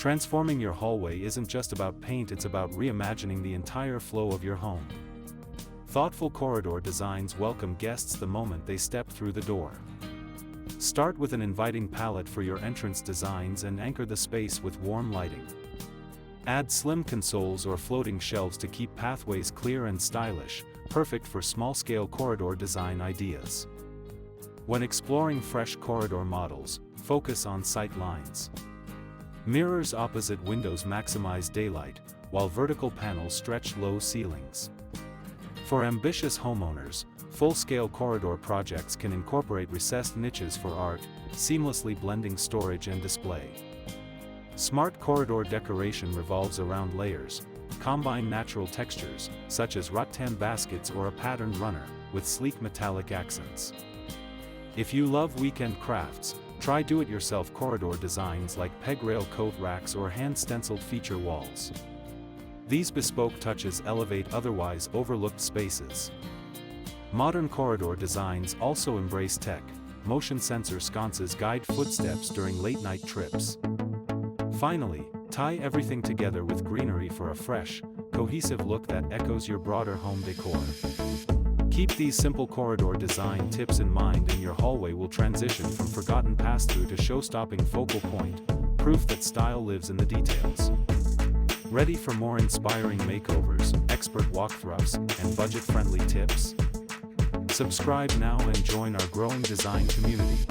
Transforming your hallway isn't just about paint, it's about reimagining the entire flow of your home. Thoughtful corridor designs welcome guests the moment they step through the door. Start with an inviting palette for your entrance designs and anchor the space with warm lighting. Add slim consoles or floating shelves to keep pathways clear and stylish, perfect for small-scale corridor design ideas. When exploring fresh corridor models, focus on sight lines. Mirrors opposite windows maximize daylight, while vertical panels stretch low ceilings. For ambitious homeowners, full-scale corridor projects can incorporate recessed niches for art, seamlessly blending storage and display. Smart corridor decoration revolves around layers. Combine natural textures, such as rattan baskets or a patterned runner, with sleek metallic accents. If you love weekend crafts, try do-it-yourself corridor designs like peg-rail coat racks or hand-stenciled feature walls. These bespoke touches elevate otherwise overlooked spaces. Modern corridor designs also embrace tech. Motion sensor sconces guide footsteps during late-night trips. Finally, tie everything together with greenery for a fresh, cohesive look that echoes your broader home decor. Keep these simple corridor design tips in mind and your hallway will transition from forgotten pass-through to show-stopping focal point, proof that style lives in the details. Ready for more inspiring makeovers, expert walkthroughs, and budget-friendly tips? Subscribe now and join our growing design community.